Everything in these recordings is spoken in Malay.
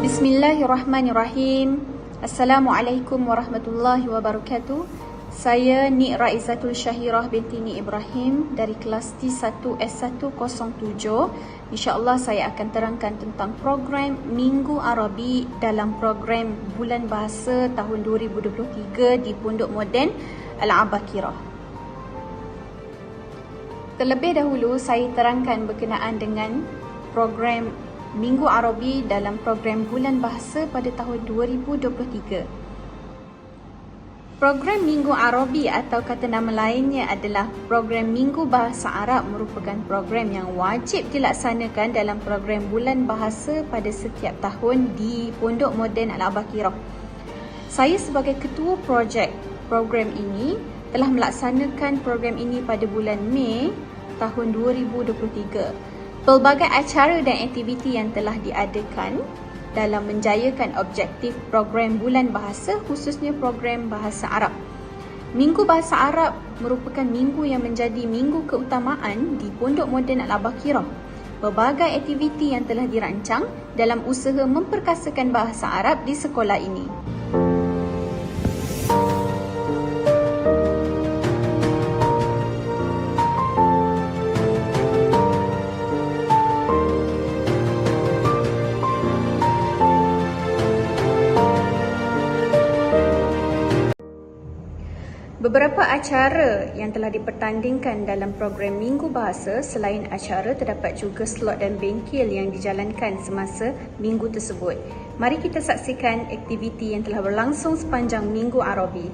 Bismillahirrahmanirrahim. Assalamualaikum warahmatullahi wabarakatuh. Saya Nik Raizatul Syahirah binti Nik Ibrahim dari kelas T1 S107. InsyaAllah saya akan terangkan tentang program Minggu Arabi dalam program Bulan Bahasa tahun 2023 di Pondok Moden Al-Abakirah. Terlebih dahulu saya terangkan berkenaan dengan program Minggu Arabi dalam program Bulan Bahasa pada tahun 2023. Program Minggu Arabi atau kata nama lainnya adalah program Minggu Bahasa Arab merupakan program yang wajib dilaksanakan dalam program Bulan Bahasa pada setiap tahun di Pondok Moden Al-Abakirah. Saya sebagai ketua projek program ini telah melaksanakan program ini pada bulan Mei tahun 2023. Pelbagai acara dan aktiviti yang telah diadakan dalam menjayakan objektif program Bulan Bahasa, khususnya program Bahasa Arab. Minggu Bahasa Arab merupakan minggu yang menjadi minggu keutamaan di Pondok Moden Al-Abakirah. Pelbagai aktiviti yang telah dirancang dalam usaha memperkasakan bahasa Arab di sekolah ini. Beberapa acara yang telah dipertandingkan dalam program Minggu Bahasa, selain acara terdapat juga slot dan bengkel yang dijalankan semasa minggu tersebut. Mari kita saksikan aktiviti yang telah berlangsung sepanjang Minggu Arabi.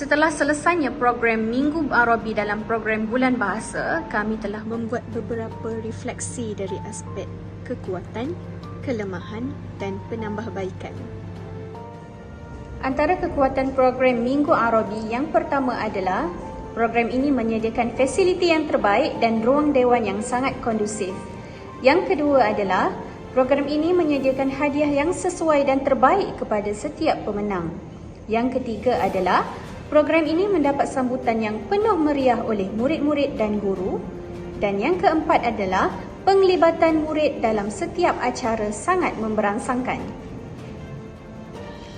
Setelah selesainya program Minggu Arabi dalam program Bulan Bahasa, kami telah membuat beberapa refleksi dari aspek kekuatan, kelemahan dan penambahbaikan. Antara kekuatan program Minggu Arabi yang pertama adalah program ini menyediakan fasiliti yang terbaik dan ruang dewan yang sangat kondusif. Yang kedua adalah program ini menyediakan hadiah yang sesuai dan terbaik kepada setiap pemenang. Yang ketiga adalah program ini mendapat sambutan yang penuh meriah oleh murid-murid dan guru. Dan yang keempat adalah penglibatan murid dalam setiap acara sangat memberangsangkan.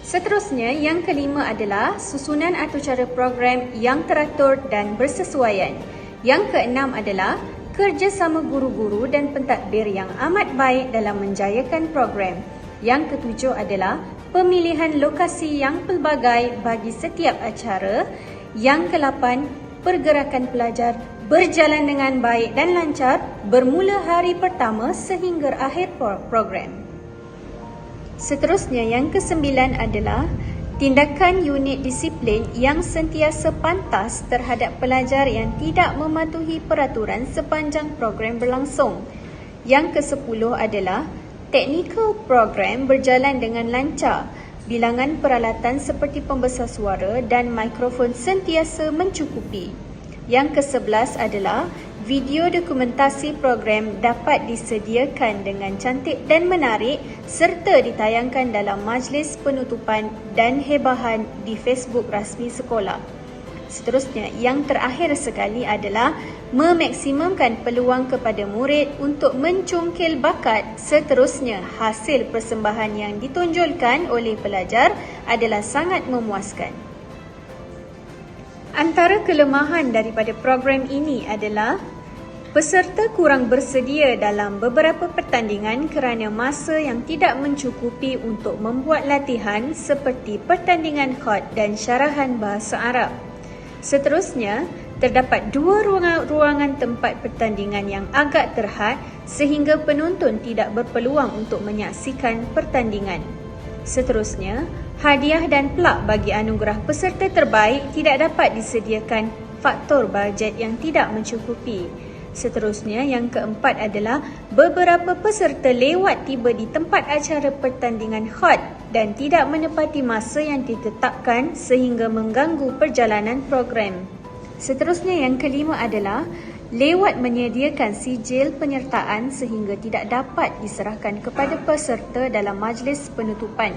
Seterusnya, yang kelima adalah susunan atau cara program yang teratur dan bersesuaian. Yang keenam adalah kerjasama guru-guru dan pentadbir yang amat baik dalam menjayakan program. Yang ketujuh adalah pemilihan lokasi yang pelbagai bagi setiap acara. Yang ke-8, pergerakan pelajar berjalan dengan baik dan lancar bermula hari pertama sehingga akhir program. Seterusnya, yang ke-9 adalah tindakan unit disiplin yang sentiasa pantas terhadap pelajar yang tidak mematuhi peraturan sepanjang program berlangsung. Yang ke-10 adalah technical program berjalan dengan lancar. Bilangan peralatan seperti pembesar suara dan mikrofon sentiasa mencukupi. Yang ke-11 adalah video dokumentasi program dapat disediakan dengan cantik dan menarik serta ditayangkan dalam majlis penutupan dan hebahan di Facebook rasmi sekolah. Seterusnya, yang terakhir sekali adalah memaksimumkan peluang kepada murid untuk mencongkel bakat. Seterusnya, hasil persembahan yang ditonjolkan oleh pelajar adalah sangat memuaskan. Antara kelemahan daripada program ini adalah peserta kurang bersedia dalam beberapa pertandingan kerana masa yang tidak mencukupi untuk membuat latihan seperti pertandingan khot dan syarahan bahasa Arab. Seterusnya, terdapat 2 ruangan tempat pertandingan yang agak terhad sehingga penonton tidak berpeluang untuk menyaksikan pertandingan. Seterusnya, hadiah dan plak bagi anugerah peserta terbaik tidak dapat disediakan faktor bajet yang tidak mencukupi. Seterusnya, yang keempat adalah beberapa peserta lewat tiba di tempat acara pertandingan hot dan tidak menepati masa yang ditetapkan sehingga mengganggu perjalanan program. Seterusnya, yang kelima adalah lewat menyediakan sijil penyertaan sehingga tidak dapat diserahkan kepada peserta dalam majlis penutupan.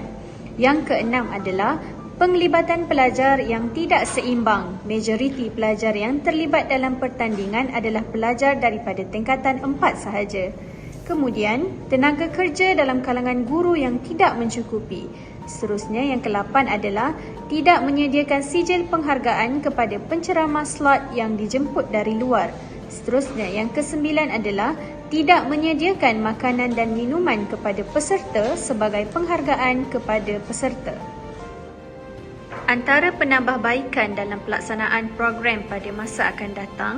Yang keenam adalah penglibatan pelajar yang tidak seimbang. Majoriti pelajar yang terlibat dalam pertandingan adalah pelajar daripada tingkatan 4 sahaja. Kemudian, tenaga kerja dalam kalangan guru yang tidak mencukupi. Seterusnya, yang ke-8 adalah tidak menyediakan sijil penghargaan kepada penceramah slot yang dijemput dari luar. Seterusnya, yang ke-9 adalah tidak menyediakan makanan dan minuman kepada peserta sebagai penghargaan kepada peserta. Antara penambahbaikan dalam pelaksanaan program pada masa akan datang,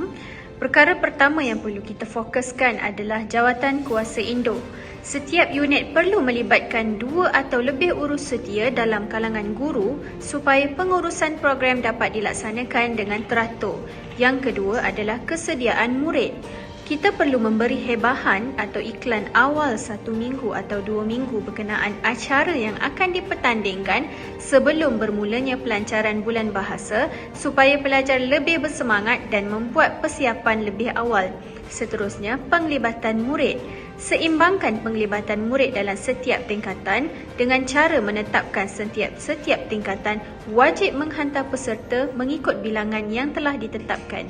perkara pertama yang perlu kita fokuskan adalah jawatan kuasa induk. Setiap unit perlu melibatkan 2 atau lebih urus setia dalam kalangan guru supaya pengurusan program dapat dilaksanakan dengan teratur. Yang kedua adalah kesediaan murid. Kita perlu memberi hebahan atau iklan awal 1 minggu atau 2 minggu berkenaan acara yang akan dipertandingkan sebelum bermulanya pelancaran bulan bahasa supaya pelajar lebih bersemangat dan membuat persiapan lebih awal. Seterusnya, penglibatan murid. Seimbangkan penglibatan murid dalam setiap tingkatan dengan cara menetapkan setiap tingkatan wajib menghantar peserta mengikut bilangan yang telah ditetapkan.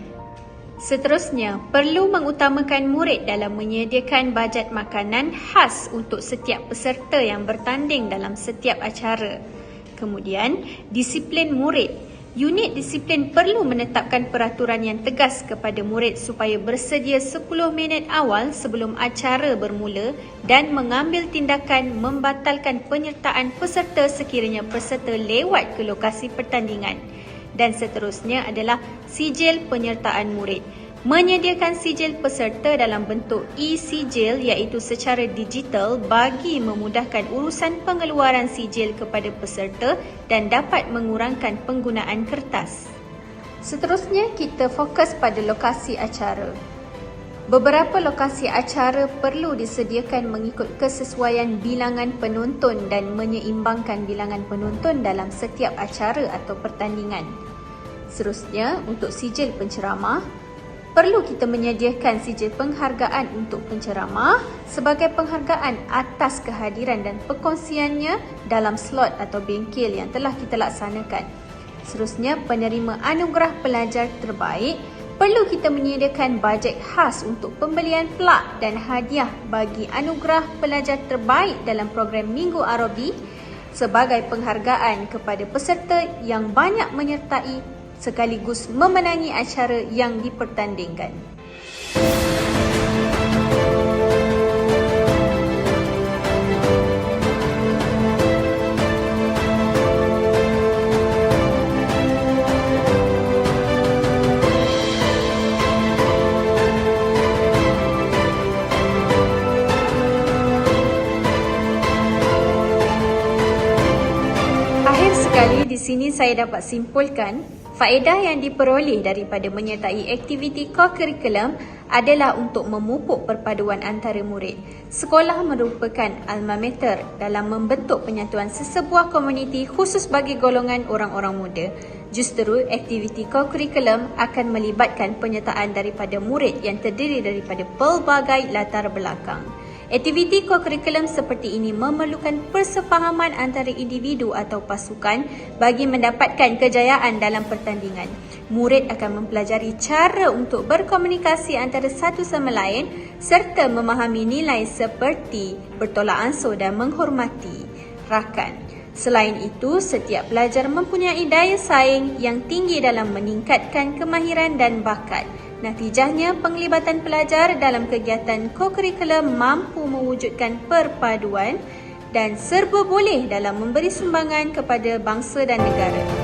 Seterusnya, perlu mengutamakan murid dalam menyediakan bajet makanan khas untuk setiap peserta yang bertanding dalam setiap acara. Kemudian, disiplin murid. Unit disiplin perlu menetapkan peraturan yang tegas kepada murid supaya bersedia 10 minit awal sebelum acara bermula dan mengambil tindakan membatalkan penyertaan peserta sekiranya peserta lewat ke lokasi pertandingan. Dan seterusnya adalah sijil penyertaan murid. Menyediakan sijil peserta dalam bentuk e-sijil iaitu secara digital bagi memudahkan urusan pengeluaran sijil kepada peserta dan dapat mengurangkan penggunaan kertas. Seterusnya, kita fokus pada lokasi acara. Beberapa lokasi acara perlu disediakan mengikut kesesuaian bilangan penonton dan menyeimbangkan bilangan penonton dalam setiap acara atau pertandingan. Seterusnya, untuk sijil penceramah, perlu kita menyediakan sijil penghargaan untuk penceramah sebagai penghargaan atas kehadiran dan perkongsiannya dalam slot atau bengkel yang telah kita laksanakan. Seterusnya, penerima anugerah pelajar terbaik, perlu kita menyediakan bajet khas untuk pembelian plak dan hadiah bagi anugerah pelajar terbaik dalam program Minggu Arabi sebagai penghargaan kepada peserta yang banyak menyertai sekaligus memenangi acara yang dipertandingkan. Akhir sekali, di sini saya dapat simpulkan faedah yang diperoleh daripada menyertai aktiviti co-curriculum adalah untuk memupuk perpaduan antara murid. Sekolah merupakan alma mater dalam membentuk penyatuan sesebuah komuniti khusus bagi golongan orang-orang muda. Justru, aktiviti co-curriculum akan melibatkan penyertaan daripada murid yang terdiri daripada pelbagai latar belakang. Aktiviti co-curriculum seperti ini memerlukan persefahaman antara individu atau pasukan bagi mendapatkan kejayaan dalam pertandingan. Murid akan mempelajari cara untuk berkomunikasi antara satu sama lain serta memahami nilai seperti bertolak ansur dan menghormati rakan. Selain itu, setiap pelajar mempunyai daya saing yang tinggi dalam meningkatkan kemahiran dan bakat. Natijahnya, penglibatan pelajar dalam kegiatan co-curriculum mampu mewujudkan perpaduan dan serba boleh dalam memberi sumbangan kepada bangsa dan negara.